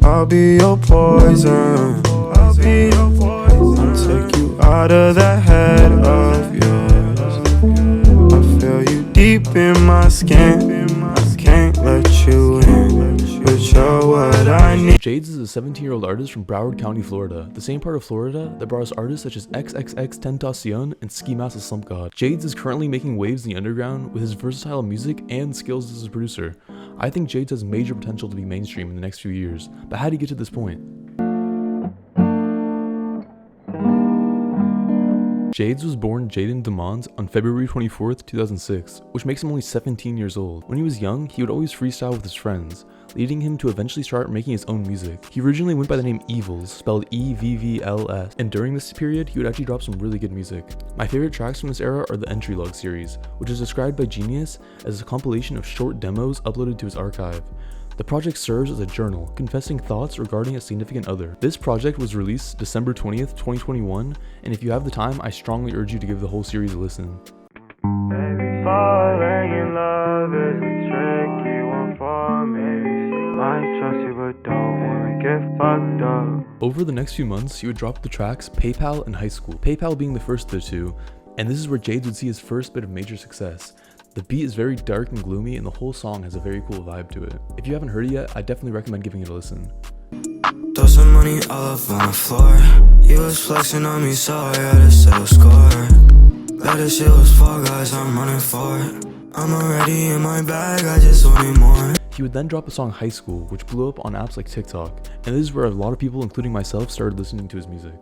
I'll be your poison. I'll be your poison. I'll take you out of that head of yours. I feel you deep in my skin. I can't let you in, but you're what I need. Jaydes is a 17-year-old artist from Broward County, Florida, the same part of Florida that brought us artists such as XXXTentacion and Ski Mask the Slump God. Jaydes is currently making waves in the underground with his versatile music and skills as a producer. I think Jaydes has major potential to be mainstream in the next few years, but how did he get to this point? Jaydes was born Jaden Demons on February 24th, 2006, which makes him only 17 years old. When he was young, he would always freestyle with his friends, leading him to eventually start making his own music. He originally went by the name Evils, spelled E-V-V-L-S, and during this period, he would actually drop some really good music. My favorite tracks from this era are the Entry Log series, which is described by Genius as a compilation of short demos uploaded to his archive. The project serves as a journal, confessing thoughts regarding a significant other. This project was released December 20th, 2021, and if you have the time, I strongly urge you to give the whole series a listen. Baby, falling in love is a tricky one for me. I trust you but don't wanna get fucked up. Over the next few months, he would drop the tracks PayPal and High School, PayPal being the first of the two, and this is where Jaydes would see his first bit of major success. The beat is very dark and gloomy, and the whole song has a very cool vibe to it. If you haven't heard it yet, I definitely recommend giving it a listen. Throw some money all up on the floor. He was flexing on me, so I had to settle score. Better shit was Fall Guys, I'm running for it. I'm already in my bag, I just wanted more. He would then drop the song High School, which blew up on apps like TikTok, and this is where a lot of people, including myself, started listening to his music.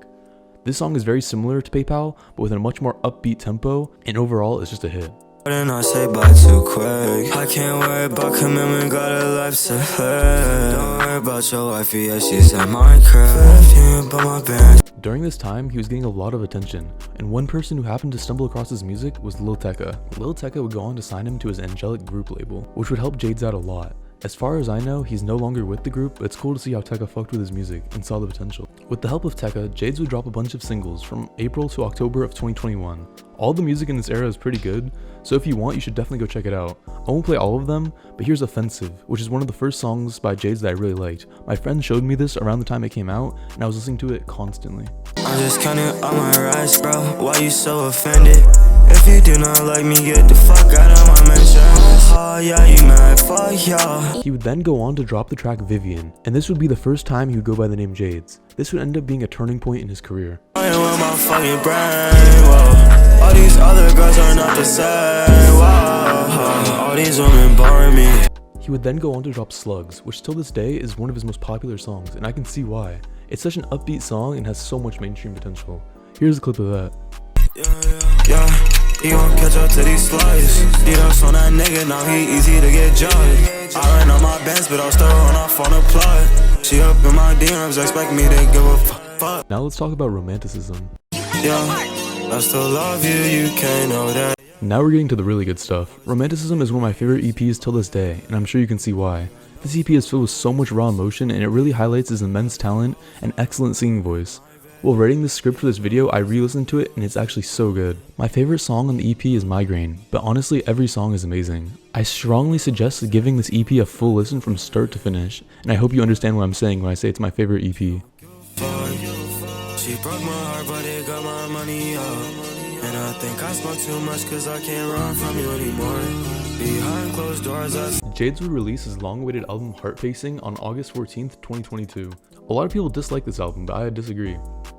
This song is very similar to PayPal, but with a much more upbeat tempo, and overall, it's just a hit. Didn't I say bye too quick? I can't worry about commitment, got a life to live. Don't worry about your wifey, yeah, she's at my crib. But my band. During this time, he was getting a lot of attention, and one person who happened to stumble across his music was Lil Tecca. Lil Tecca would go on to sign him to his Angelic Group label, which would help Jaydes out a lot. As far as I know, he's no longer with the group, but it's cool to see how Tecca fucked with his music and saw the potential. With the help of Tecca, Jaydes would drop a bunch of singles from April to October of 2021. All the music in this era is pretty good, so if you want, you should definitely go check it out. I won't play all of them, but here's Offensive, which is one of the first songs by Jaydes that I really liked. My friend showed me this around the time it came out, and I was listening to it constantly. I'm just counting on my rights, bro. Why you so offended? If you do not like me, get the fuck out of my mentions. Oh yeah, you mad, fuck y'all. He would then go on to drop the track Vivian, and this would be the first time he would go by the name Jaydes. This would end up being a turning point in his career. I am with my fucking brain, whoa. All these other girls are not the same, whoa. All these women bore me. He would then go on to drop Slugs, which till this day is one of his most popular songs, and I can see why. It's such an upbeat song and has so much mainstream potential. Here's a clip of that. Yeah. He gon' catch up to these slugs. He done on that nigga, now he easy to get judged. I ran on my bands, but I'll still run off on a plug. She up in my DMs, expect me to give a fuck. Now let's talk about romanticism. Yeah, I still love you, you can't know that. Now we're getting to the really good stuff. Romanticism is one of my favorite EPs till this day, and I'm sure you can see why. This EP is filled with so much raw emotion, and it really highlights his immense talent and excellent singing voice. While writing this script for this video, I re-listened to it and it's actually so good. My favorite song on the EP is Migraine, but honestly every song is amazing. I strongly suggest giving this EP a full listen from start to finish, and I hope you understand what I'm saying when I say it's my favorite EP. She broke my heart, but it got my money up. And I think I spoke too much cause I can't run from you anymore. Behind closed doors, Jaydes would release his long-awaited album Heart Pacing on August 14th, 2022. A lot of people dislike this album, but I disagree.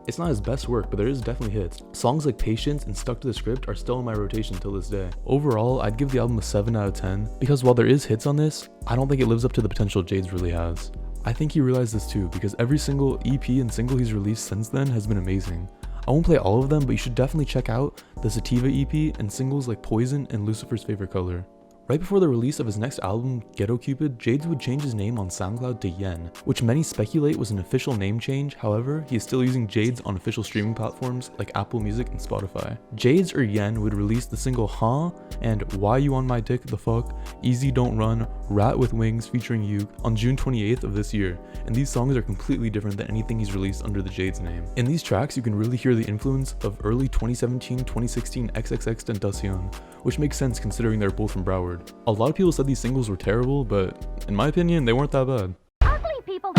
It's not his best work, but there is definitely hits. Songs like Patience and Stuck to the Script are still in my rotation till this day. Overall, I'd give the album a 7 out of 10, because while there is hits on this, I don't think it lives up to the potential Jaydes really has. I think he realized this too, because every single EP and single he's released since then has been amazing. I won't play all of them, but you should definitely check out the Sativa EP and singles like Poison and Lucifer's Favorite Color. Right before the release of his next album, Ghetto Cupid, Jaydes would change his name on SoundCloud to Yen, which many speculate was an official name change. However, he is still using Jaydes on official streaming platforms like Apple Music and Spotify. Jaydes or Yen would release the single Huh and Why You On My Dick The Fuck, Easy Don't Run, Rat With Wings featuring You on June 28th of this year, and these songs are completely different than anything he's released under the Jaydes name. In these tracks, you can really hear the influence of early 2017-2016 XXXTentacion, which makes sense considering they're both from Broward. A lot of people said these singles were terrible, but in my opinion, they weren't that bad. Ugly people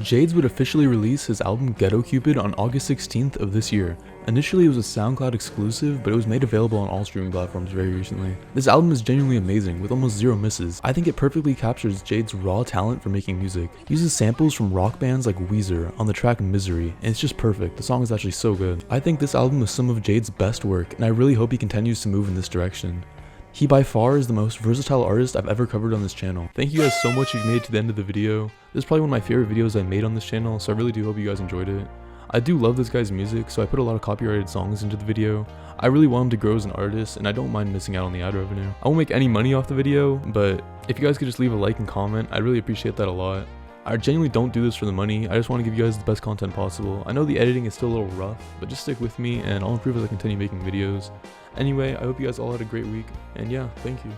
Jaydes would officially release his album Ghetto Cupid on August 16th of this year. Initially it was a SoundCloud exclusive, but it was made available on all streaming platforms very recently. This album is genuinely amazing, with almost zero misses. I think it perfectly captures Jaydes' raw talent for making music. He uses samples from rock bands like Weezer on the track Misery, and it's just perfect. The song is actually so good. I think this album is some of Jaydes' best work, and I really hope he continues to move in this direction. He by far is the most versatile artist I've ever covered on this channel. Thank you guys so much if you made it to the end of the video. This is probably one of my favorite videos I made on this channel, so I really do hope you guys enjoyed it. I do love this guy's music, so I put a lot of copyrighted songs into the video. I really want him to grow as an artist, and I don't mind missing out on the ad revenue. I won't make any money off the video, but if you guys could just leave a like and comment, I'd really appreciate that a lot. I genuinely don't do this for the money. I just want to give you guys the best content possible. I know the editing is still a little rough, but just stick with me and I'll improve as I continue making videos. Anyway, I hope you guys all had a great week, and yeah, thank you.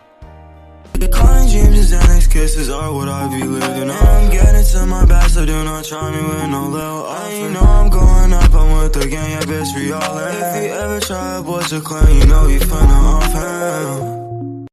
Calling dreams and next kisses are what I be living. I'm getting to my best, so do not try me with no little offer. You know I'm going up, I'm with the gang, yeah bitch, we all in. If you ever try a boy to claim, you know you finna off him.